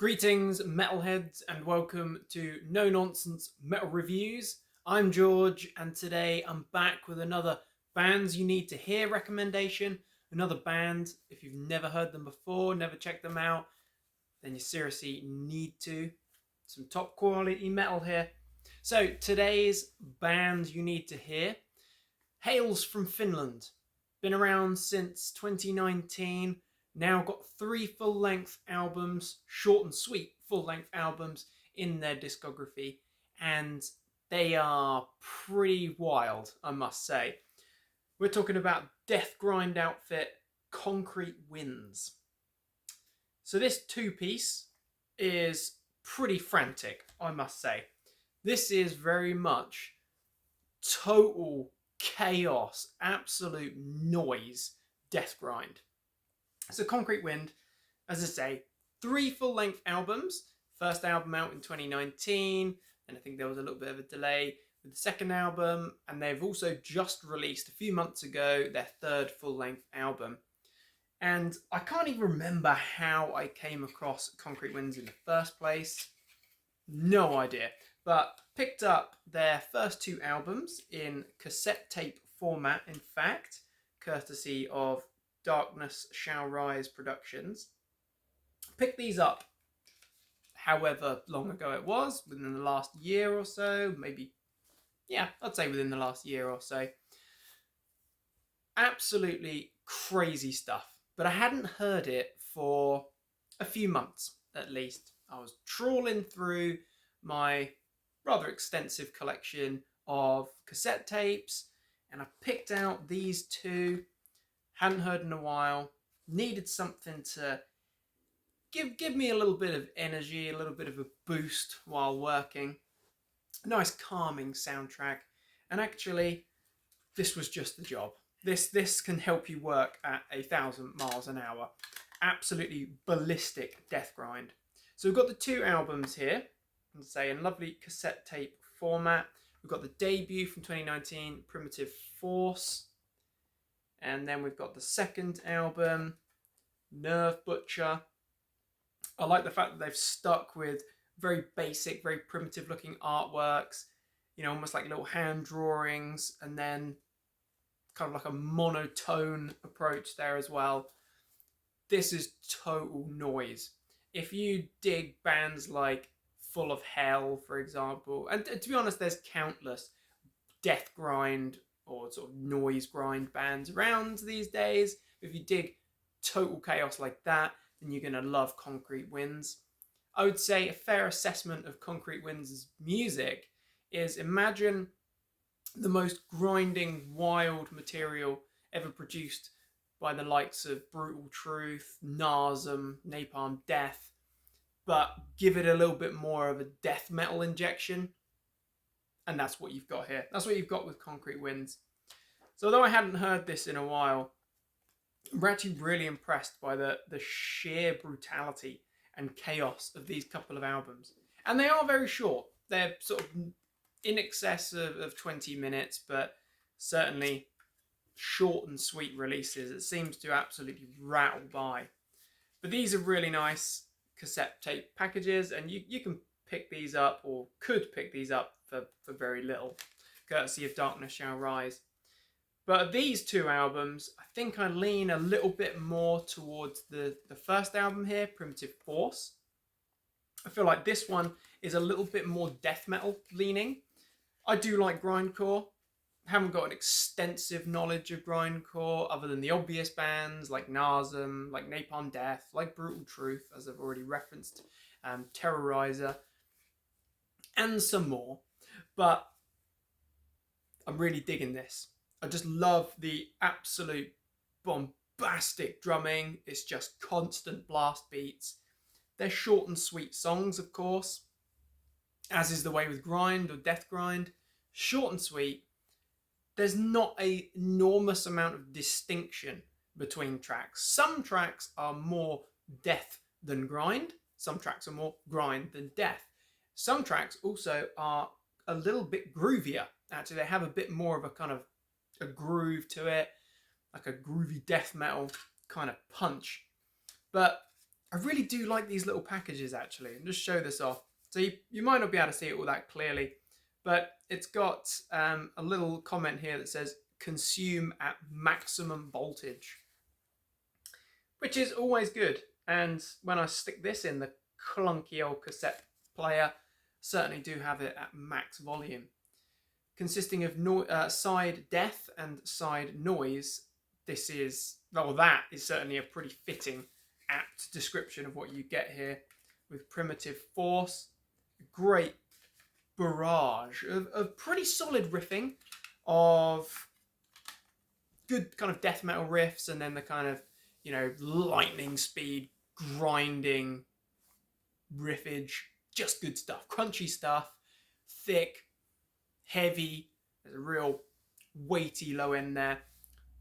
Greetings, metalheads, and welcome to No Nonsense Metal Reviews. I'm George, and today I'm back with another Bands You Need to Hear recommendation. Another band, if you've never heard them before, never checked them out, then you seriously need to. Some top quality metal here. So today's band you need to hear hails from Finland. Been around since 2019. Now got 3 full-length albums, short and sweet full-length albums in their discography, and they are pretty wild, I must say. We're talking about death grind outfit Concrete Winds. So this two-piece is pretty frantic, I must say. This is very much total chaos, absolute noise death grind. So Concrete Wind, as I say, 3 full-length albums. First album out in 2019, and I think there was a little bit of a delay with the second album, and they've also just released a few months ago their 3rd full-length album. And I can't even remember how I came across Concrete Winds in the first place. No idea. But picked up their first 2 albums in cassette tape format, in fact, courtesy of Darkness Shall Rise Productions. Picked these up however long ago it was, within the last year or so, maybe, yeah, I'd say within the last year or so. Absolutely crazy stuff, but I hadn't heard it for a few months at least. I was trawling through my rather extensive collection of cassette tapes, and I picked out these 2. Hadn't heard in a while, needed something to give me a little bit of energy, a little bit of a boost while working. Nice calming soundtrack, and actually this was just the job. This can help you work at 1,000 miles an hour. Absolutely ballistic death grind. So we've got the 2 albums here, and say in lovely cassette tape format. We've got the debut from 2019, Primitive Force. And then we've got the second album, Nerve Butcher. I like the fact that they've stuck with very basic, very primitive looking artworks, almost like little hand drawings, and then kind of like a monotone approach there as well. This is total noise. If you dig bands like Full of Hell, for example, and to be honest, there's countless death grind or sort of noise grind bands around these days. If you dig total chaos like that, then you're going to love Concrete Winds. I would say a fair assessment of Concrete Winds' music is imagine the most grinding, wild material ever produced by the likes of Brutal Truth, Napalm Death, but give it a little bit more of a death metal injection. And that's what you've got here. That's what you've got with Concrete Winds. So although I hadn't heard this in a while, I'm actually really impressed by the sheer brutality and chaos of these couple of albums. And they are very short. They're sort of in excess of 20 minutes, but certainly short and sweet releases. It seems to absolutely rattle by. But these are really nice cassette tape packages, and you can pick these up, or could pick these up for very little, courtesy of Darkness Shall Rise. But these 2 albums, I think I lean a little bit more towards the first album here, Primitive Force. I feel like this one is a little bit more death metal leaning. I do like grindcore. I haven't got an extensive knowledge of grindcore other than the obvious bands like Nazem, like Napalm Death, like Brutal Truth, as I've already referenced, Terrorizer, and some more. But I'm really digging this. I just love the absolute bombastic drumming. It's just constant blast beats. They're short and sweet songs, of course, as is the way with grind or death grind. Short and sweet. There's not an enormous amount of distinction between tracks. Some tracks are more death than grind. Some tracks are more grind than death. Some tracks also are a little bit groovier. Actually, they have a bit more of a kind of a groove to it, like a groovy death metal kind of punch. But I really do like these little packages actually. And just show this off. So you might not be able to see it all that clearly, but it's got a little comment here that says consume at maximum voltage, which is always good. And when I stick this in the clunky old cassette player, certainly do have it at max volume. Consisting of side death and side noise, this is, well, that is certainly a pretty fitting, apt description of what you get here with primitive force. Great barrage of pretty solid riffing, of good kind of death metal riffs, and then the kind of, you know, lightning speed, grinding riffage, just good stuff. Crunchy stuff, thick, heavy. There's a real weighty low end there.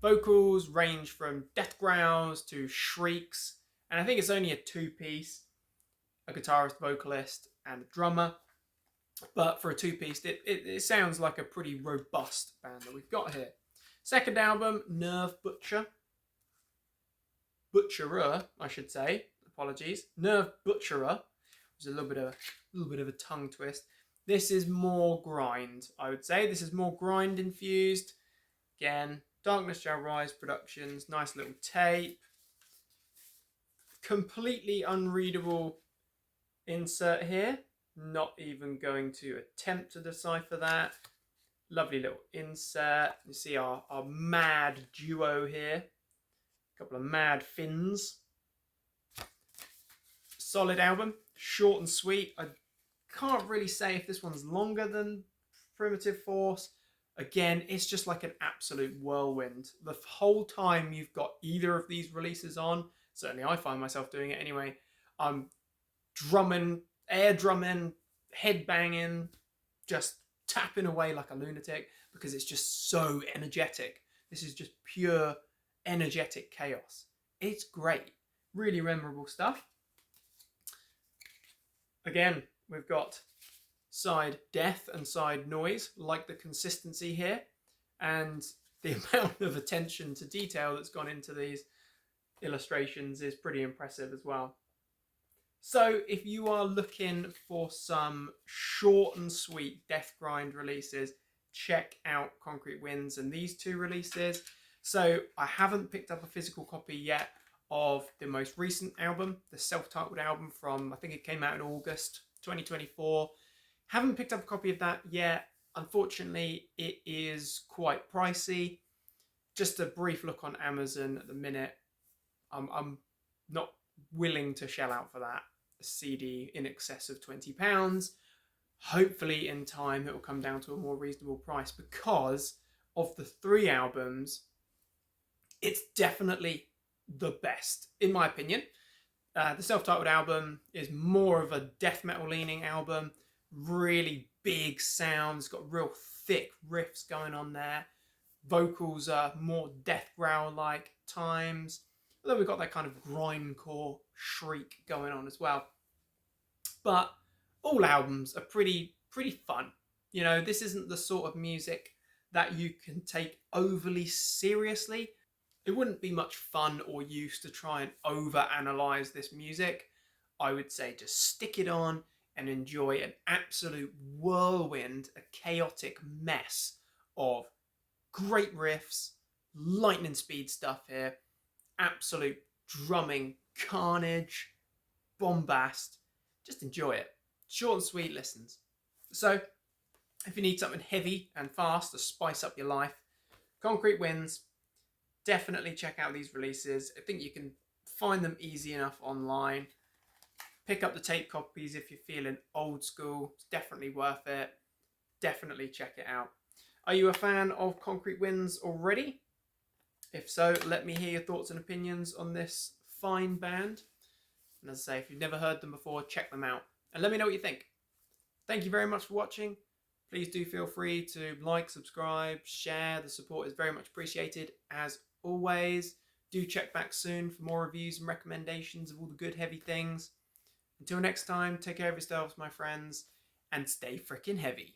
Vocals range from death growls to shrieks, and I think it's only a two-piece, a guitarist, vocalist, and a drummer. But for a two-piece, it sounds like a pretty robust band that we've got here. Second album, Nerve Butcherer, I should say. Apologies. Nerve Butcherer was a little bit of a tongue twist. This is more grind, I would say. This is more grind infused. Again, Darkness Shall Rise Productions, nice little tape. Completely unreadable insert here. Not even going to attempt to decipher that. Lovely little insert. You see our mad duo here. A couple of mad Finns. Solid album. Short and sweet. I can't really say if this one's longer than Primitive Force. Again, it's just like an absolute whirlwind. The whole time you've got either of these releases on, certainly I find myself doing it anyway, I'm drumming, air drumming, head banging, just tapping away like a lunatic because it's just so energetic. This is just pure energetic chaos. It's great. Really memorable stuff. Again, we've got side death and side noise. Like the consistency here and the amount of attention to detail that's gone into these illustrations is pretty impressive as well. So if you are looking for some short and sweet death grind releases, check out Concrete Winds and these two releases. So I haven't picked up a physical copy yet of the most recent album, the self-titled album from, I think it came out in August 2024. Haven't picked up a copy of that yet. Unfortunately, it is quite pricey. Just a brief look on Amazon at the minute. I'm not willing to shell out for that. A CD in excess of £20. Hopefully in time it will come down to a more reasonable price because of the three albums, it's definitely the best, in my opinion. The self-titled album is more of a death metal leaning album. Really big sounds, got real thick riffs going on there. Vocals are more death growl like times. Although we've got that kind of grindcore shriek going on as well. But all albums are pretty fun. You know, this isn't the sort of music that you can take overly seriously. It wouldn't be much fun or use to try and over-analyze this music. I would say just stick it on and enjoy an absolute whirlwind, a chaotic mess of great riffs, lightning speed stuff here, absolute drumming carnage, bombast. Just enjoy it. Short and sweet listens. So, if you need something heavy and fast to spice up your life, Concrete Winds, definitely check out these releases. I think you can find them easy enough online. Pick up the tape copies if you're feeling old school. It's definitely worth it. Definitely check it out. Are you a fan of Concrete Winds already? If so, let me hear your thoughts and opinions on this fine band. And as I say, if you've never heard them before, check them out. And let me know what you think. Thank you very much for watching. Please do feel free to like, subscribe, share. The support is very much appreciated. As always, do check back soon for more reviews and recommendations of all the good heavy things. Until next time, take care of yourselves, my friends, and stay frickin' heavy.